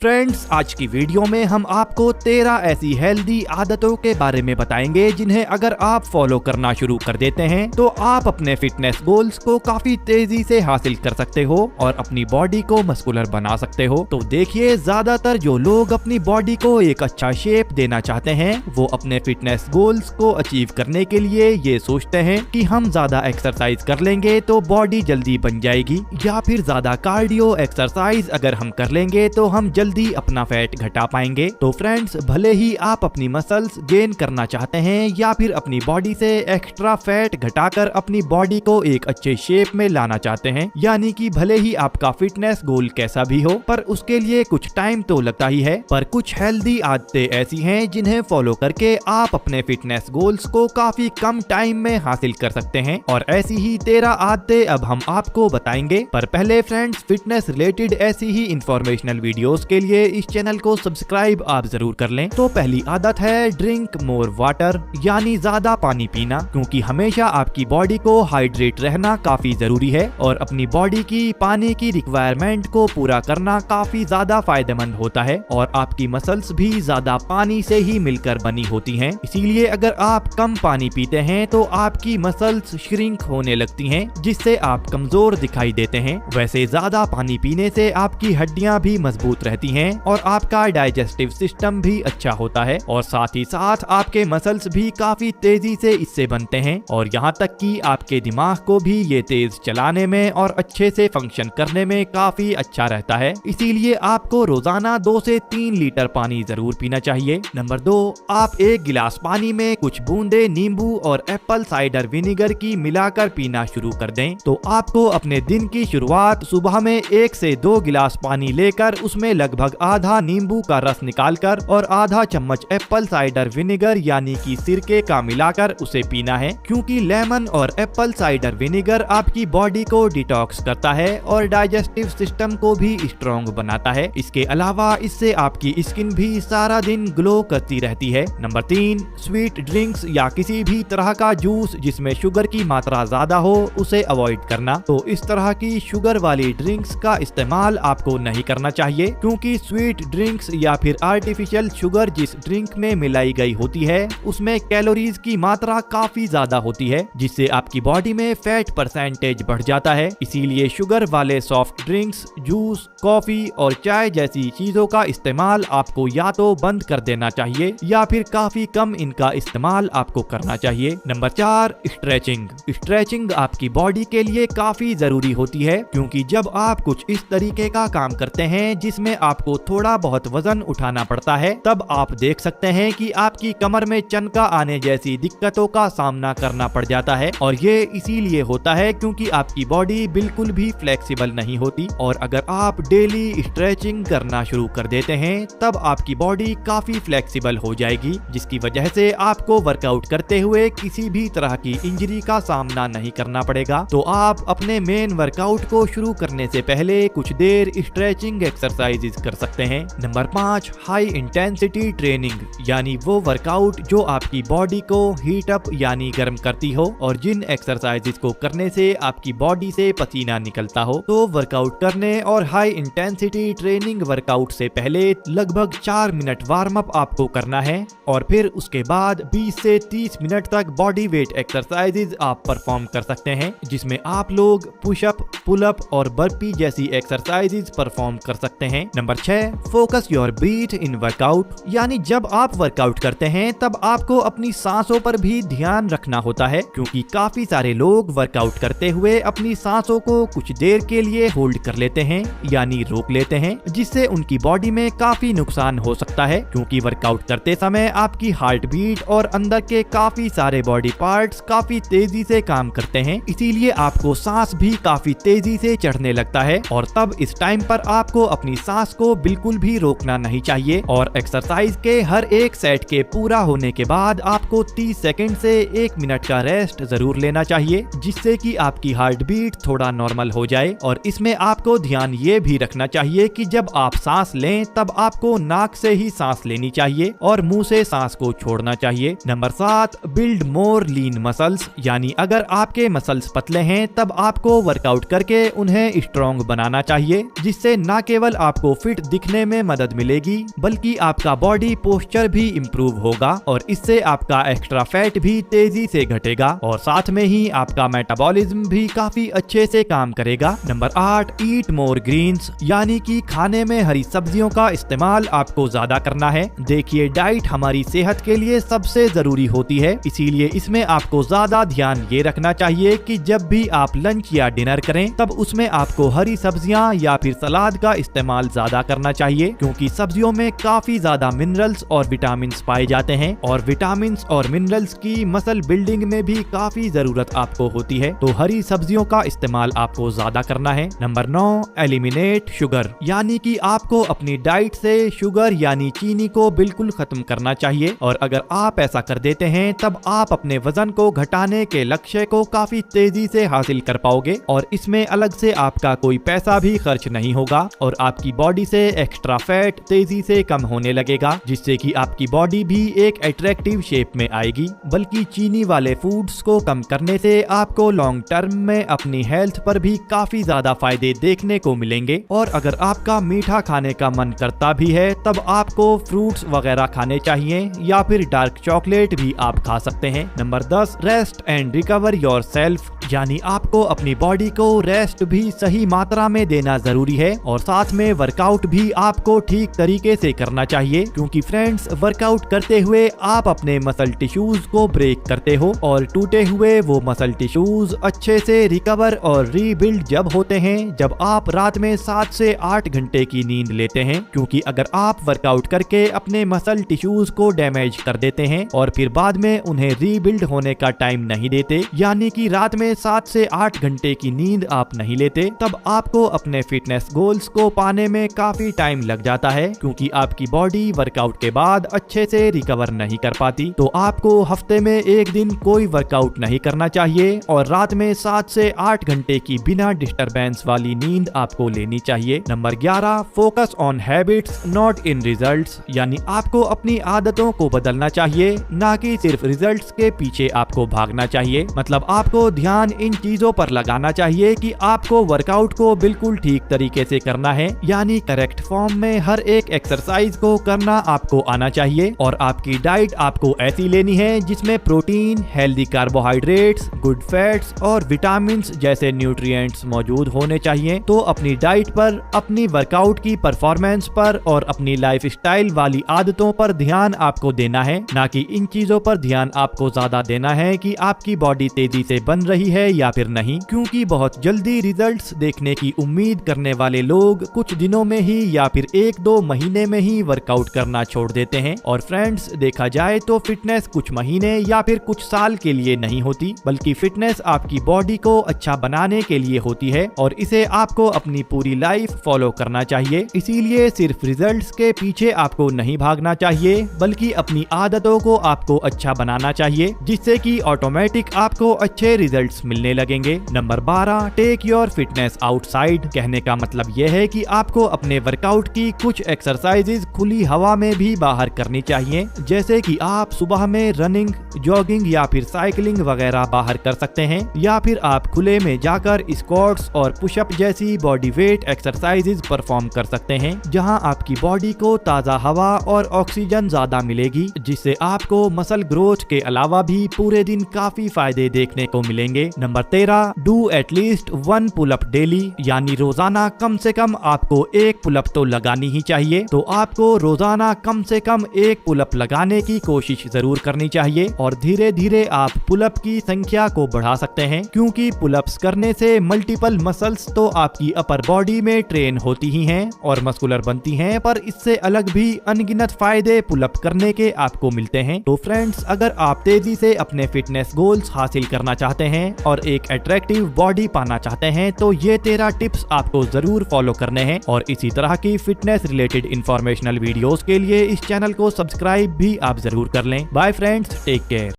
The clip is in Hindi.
फ्रेंड्स, आज की वीडियो में हम आपको 13 ऐसी हेल्दी आदतों के बारे में बताएंगे जिन्हें अगर आप फॉलो करना शुरू कर देते हैं तो आप अपने फिटनेस गोल्स को काफी तेजी से हासिल कर सकते हो और अपनी बॉडी को मस्कुलर बना सकते हो। तो देखिए, ज्यादातर जो लोग अपनी बॉडी को एक अच्छा शेप देना चाहते हैं वो अपने फिटनेस गोल्स को अचीव करने के लिए ये सोचते हैं कि हम ज्यादा एक्सरसाइज कर लेंगे तो बॉडी जल्दी बन जाएगी, या फिर ज्यादा कार्डियो एक्सरसाइज अगर हम कर लेंगे तो हम जल्दी अपना फैट घटा पाएंगे। तो फ्रेंड्स, भले ही आप अपनी मसल्स गेन करना चाहते हैं या फिर अपनी बॉडी से एक्स्ट्रा फैट घटाकर अपनी बॉडी को एक अच्छे शेप में लाना चाहते हैं, यानी कि भले ही आपका फिटनेस गोल कैसा भी हो पर उसके लिए कुछ टाइम तो लगता ही है। पर कुछ हेल्दी आदतें ऐसी हैं जिन्हें फॉलो करके आप अपने फिटनेस गोल्स को काफी कम टाइम में हासिल कर सकते हैं, और ऐसी ही 13 आदतें अब हम आपको बताएंगे। पर पहले फ्रेंड्स, फिटनेस रिलेटेड ऐसी ही इंफॉर्मेशनल वीडियोस के लिए इस चैनल को सब्सक्राइब आप जरूर कर लें। तो पहली आदत है ड्रिंक मोर वाटर, यानी ज्यादा पानी पीना, क्योंकि हमेशा आपकी बॉडी को हाइड्रेट रहना काफी जरूरी है और अपनी बॉडी की पानी की रिक्वायरमेंट को पूरा करना काफी ज्यादा फायदेमंद होता है, और आपकी मसल्स भी ज्यादा पानी से ही मिलकर बनी होती हैं। इसीलिए अगर आप कम पानी पीते हैं तो आपकी मसल्स श्रिंक होने लगती हैं, जिससे आप कमजोर दिखाई देते हैं। वैसे ज्यादा पानी पीने से आपकी हड्डियां भी मजबूत रहती हैं और आपका डाइजेस्टिव सिस्टम भी अच्छा होता है, और साथ ही साथ आपके मसल्स भी काफी तेजी से इससे बनते हैं, और यहाँ तक कि आपके दिमाग को भी ये तेज चलाने में और अच्छे से फंक्शन करने में काफी अच्छा रहता है। इसीलिए आपको रोजाना 2 से 3 लीटर पानी जरूर पीना चाहिए। नंबर 2, आप 1 गिलास पानी में कुछ बूंदे नींबू और एप्पल साइडर विनेगर की मिलाकर पीना शुरू कर दें। तो आपको अपने दिन की शुरुआत सुबह में 1 से 2 गिलास पानी लेकर उसमें लगभग आधा नींबू का रस निकालकर और आधा चम्मच एप्पल साइडर विनेगर यानी कि सिरके का मिलाकर उसे पीना है, क्योंकि लेमन और एप्पल साइडर विनेगर आपकी बॉडी को डिटॉक्स करता है और डाइजेस्टिव सिस्टम को भी स्ट्रॉन्ग बनाता है। इसके अलावा इससे आपकी स्किन भी सारा दिन ग्लो करती रहती है। नंबर 3, स्वीट ड्रिंक्स या किसी भी तरह का जूस जिसमें शुगर की मात्रा ज्यादा हो उसे अवॉइड करना। तो इस तरह की शुगर वाली ड्रिंक्स का इस्तेमाल आपको नहीं करना चाहिए, क्योंकि स्वीट ड्रिंक्स या फिर आर्टिफिशियल शुगर जिस ड्रिंक में मिलाई गई होती है उसमें कैलोरीज की मात्रा काफी ज्यादा होती है, जिससे आपकी बॉडी में फैट परसेंटेज बढ़ जाता है। इसीलिए शुगर वाले सॉफ्ट ड्रिंक्स, जूस, कॉफी और चाय जैसी चीजों का इस्तेमाल आपको या तो बंद कर देना चाहिए या फिर काफी कम इनका इस्तेमाल आपको करना चाहिए। Number 4, stretching. स्ट्रेचिंग आपकी बॉडी के लिए काफी जरूरी होती है, क्योंकि जब आप कुछ इस तरीके का काम करते हैं जिसमें आपको थोड़ा बहुत वजन उठाना पड़ता है, तब आप देख सकते हैं कि आपकी कमर में चनका आने जैसी दिक्कतों का सामना करना पड़ जाता है, और ये इसीलिए होता है क्योंकि आपकी बॉडी बिल्कुल भी फ्लेक्सिबल नहीं होती। और अगर आप डेली स्ट्रेचिंग करना शुरू कर देते हैं तब आपकी बॉडी काफी फ्लेक्सिबल हो जाएगी, जिसकी वजह से आपको वर्कआउट करते हुए किसी भी तरह की इंजरी का सामना नहीं करना पड़ेगा। तो आप अपने मेन वर्कआउट को शुरू करने से पहले कुछ देर स्ट्रेचिंग एक्सरसाइजेज कर सकते हैं। नंबर 5, हाई इंटेंसिटी ट्रेनिंग, यानी वो वर्कआउट जो आपकी बॉडी को हीट अप यानी गर्म करती हो, और जिन एक्सरसाइजेज को करने से आपकी बॉडी से पसीना निकलता हो। तो वर्कआउट करने और हाई इंटेंसिटी ट्रेनिंग वर्कआउट से पहले लगभग 4 मिनट वार्म अप आपको करना है, और फिर उसके बाद 20 से 30 मिनट तक बॉडी वेट एक्सरसाइजेज आप परफॉर्म कर सकते हैं, जिसमें आप लोग पुशअप, पुलअप और बर्पी जैसी एक्सरसाइजेज परफॉर्म कर सकते हैं। Number 6, focus your breathe in workout, यानी जब आप वर्कआउट करते हैं तब आपको अपनी सांसों पर भी ध्यान रखना होता है, क्योंकि काफी सारे लोग वर्कआउट करते हुए अपनी सांसों को कुछ देर के लिए होल्ड कर लेते हैं यानी रोक लेते हैं, जिससे उनकी बॉडी में काफी नुकसान हो सकता है, क्योंकि वर्कआउट करते समय आपकी हार्ट बीट और अंदर के काफी सारे बॉडी पार्ट्स काफी तेजी से काम करते हैं, इसीलिए आपको सांस भी काफी तेजी से चढ़ने लगता है, और तब इस टाइम पर आपको अपनी सांस को बिल्कुल भी रोकना नहीं चाहिए। और एक्सरसाइज के हर एक सेट के पूरा होने के बाद आपको 30 सेकंड से 1 मिनट का रेस्ट जरूर लेना चाहिए, जिससे कि आपकी हार्ट बीट थोड़ा नॉर्मल हो जाए। और इसमें आपको ध्यान ये भी रखना चाहिए कि जब आप सांस लें तब आपको नाक से ही सांस लेनी चाहिए और मुंह से सांस को छोड़ना चाहिए। नंबर 7, बिल्ड मोर लीन मसल्स, यानी अगर आपके मसल्स पतले हैं तब आपको वर्कआउट करके उन्हें स्ट्रॉन्ग बनाना चाहिए, जिससे न केवल आपको फिट फिट दिखने में मदद मिलेगी, बल्कि आपका बॉडी पोस्चर भी इम्प्रूव होगा और इससे आपका एक्स्ट्रा फैट भी तेजी से घटेगा और साथ में ही आपका मेटाबॉलिज्म भी काफी अच्छे से काम करेगा। नंबर 8, ईट मोर ग्रीन्स, यानी कि खाने में हरी सब्जियों का इस्तेमाल आपको ज्यादा करना है। देखिए, डाइट हमारी सेहत के लिए सबसे जरूरी होती है, इसीलिए इसमें आपको ज्यादा ध्यान ये रखना चाहिए कि जब भी आप लंच या डिनर करें तब उसमें आपको हरी सब्जियां या फिर सलाद का इस्तेमाल ज्यादा करना चाहिए, क्योंकि सब्जियों में काफी ज्यादा मिनरल्स और विटामिन पाए जाते हैं और विटामिन और मिनरल्स की मसल बिल्डिंग में भी काफी जरूरत आपको होती है, तो हरी सब्जियों का इस्तेमाल आपको ज्यादा करना है। नंबर 9, एलिमिनेट शुगर, यानी कि आपको अपनी डाइट से शुगर यानी चीनी को बिल्कुल खत्म करना चाहिए और अगर आप ऐसा कर देते हैं तब आप अपने वजन को घटाने के लक्ष्य को काफी तेजी से हासिल कर पाओगे और इसमें अलग से आपका कोई पैसा भी खर्च नहीं होगा और आपकी बॉडी से एक्स्ट्रा फैट तेजी से कम होने लगेगा, जिससे कि आपकी बॉडी भी एक अट्रैक्टिव शेप में आएगी। बल्कि चीनी वाले फूड्स को कम करने से आपको लॉन्ग टर्म में अपनी हेल्थ पर भी काफी ज्यादा फायदे देखने को मिलेंगे और अगर आपका मीठा खाने का मन करता भी है तब आपको फ्रूट्स वगैरह खाने चाहिए या फिर डार्क चॉकलेट भी आप खा सकते हैं। Number 10, rest and recover yourself, यानी आपको अपनी बॉडी को रेस्ट भी सही मात्रा में देना जरूरी है और साथ में वर्कआउट भी आपको ठीक तरीके से करना चाहिए, क्योंकि फ्रेंड्स, वर्कआउट करते हुए आप अपने मसल टिश्यूज को ब्रेक करते हो और टूटे हुए वो मसल टिश्यूज अच्छे से रिकवर और रीबिल्ड जब होते हैं जब आप रात में 7 से 8 घंटे की नींद लेते हैं, क्योंकि अगर आप वर्कआउट करके अपने मसल टिश्यूज को डैमेज कर देते हैं और फिर बाद में उन्हें रीबिल्ड होने का टाइम नहीं देते, यानी कि रात में 7 से 8 घंटे की नींद आप नहीं लेते, तब आपको अपने फिटनेस गोल्स को पाने में काफी टाइम लग जाता है, क्योंकि आपकी बॉडी वर्कआउट के बाद अच्छे से रिकवर नहीं कर पाती। तो आपको हफ्ते में एक दिन कोई वर्कआउट नहीं करना चाहिए और रात में 7 से 8 घंटे की बिना डिस्टरबेंस वाली नींद आपको लेनी चाहिए। Number 11, focus on habits not in results, यानी आपको अपनी आदतों को बदलना चाहिए, ना कि सिर्फ रिजल्ट्स के पीछे आपको भागना चाहिए। मतलब आपको ध्यान इन चीजों पर लगाना चाहिए कि आपको वर्कआउट को बिल्कुल ठीक तरीके से करना है, यानी करेक्ट फॉर्म में हर एक एक्सरसाइज को करना आपको आना चाहिए और आपकी डाइट आपको ऐसी लेनी है जिसमें protein, healthy carbohydrates, good fats और विटामिन्स जैसे न्यूट्रिएंट्स मौजूद होने चाहिए। तो अपनी डाइट पर, अपनी वर्कआउट की परफॉर्मेंस पर और अपनी लाइफस्टाइल वाली आदतों पर ध्यान आपको देना है, ना कि इन चीजों पर ध्यान आपको ज्यादा देना है कि आपकी बॉडी तेजी से बन रही है या फिर नहीं, क्योंकि बहुत जल्दी रिजल्ट्स देखने की उम्मीद करने वाले लोग कुछ दिनों में ही या फिर 1-2 महीने में ही वर्कआउट करना छोड़ देते हैं। और फ्रेंड्स, देखा जाए तो फिटनेस कुछ महीने या फिर कुछ साल के लिए नहीं होती, बल्कि फिटनेस आपकी बॉडी को अच्छा बनाने के लिए होती है और इसे आपको अपनी पूरी लाइफ फॉलो करना चाहिए। इसीलिए सिर्फ रिजल्ट्स के पीछे आपको नहीं भागना चाहिए, बल्कि अपनी आदतों को आपको अच्छा बनाना चाहिए, जिससे कि ऑटोमेटिक आपको अच्छे रिजल्ट्स मिलने लगेंगे। Number 12, take your fitness outside, कहने का मतलब यह है कि आपको अपने वर्कआउट की कुछ एक्सरसाइजेज खुली हवा में भी बाहर करनी चाहिए, जैसे कि आप सुबह में रनिंग, जॉगिंग या फिर साइकिलिंग वगैरह बाहर कर सकते हैं, या फिर आप खुले में जाकर स्क्वाट्स और पुशअप जैसी बॉडी वेट एक्सरसाइजेज परफॉर्म कर सकते हैं, जहां आपकी बॉडी को ताजा हवा और ऑक्सीजन ज्यादा मिलेगी, जिससे आपको मसल ग्रोथ के अलावा भी पूरे दिन काफी फायदे देखने को मिलेंगे। Number 13, do at least 1 pull up daily, यानी रोजाना कम से कम आपको 1 पुलअप तो लगानी ही चाहिए। तो आपको रोजाना कम से कम 1 पुलअप लगाने की कोशिश जरूर करनी चाहिए और धीरे धीरे आप पुलअप की संख्या को बढ़ा सकते हैं, क्योंकि पुलअप्स करने से मल्टीपल मसल्स तो आपकी अपर बॉडी में ट्रेन होती ही हैं और मस्कुलर बनती हैं, पर इससे अलग भी अनगिनत फायदे पुलअप करने के आपको मिलते हैं। तो फ्रेंड्स, अगर आप तेजी से अपने फिटनेस गोल्स हासिल करना चाहते हैं और एक अट्रैक्टिव बॉडी पाना चाहते हैं तो ये 13 टिप्स आपको जरूर फॉलो करने हैं और इसी तरह की फिटनेस रिलेटेड इंफॉर्मेशनल वीडियोस के लिए इस चैनल को सब्सक्राइब भी आप जरूर कर लें। Bye friends, take care.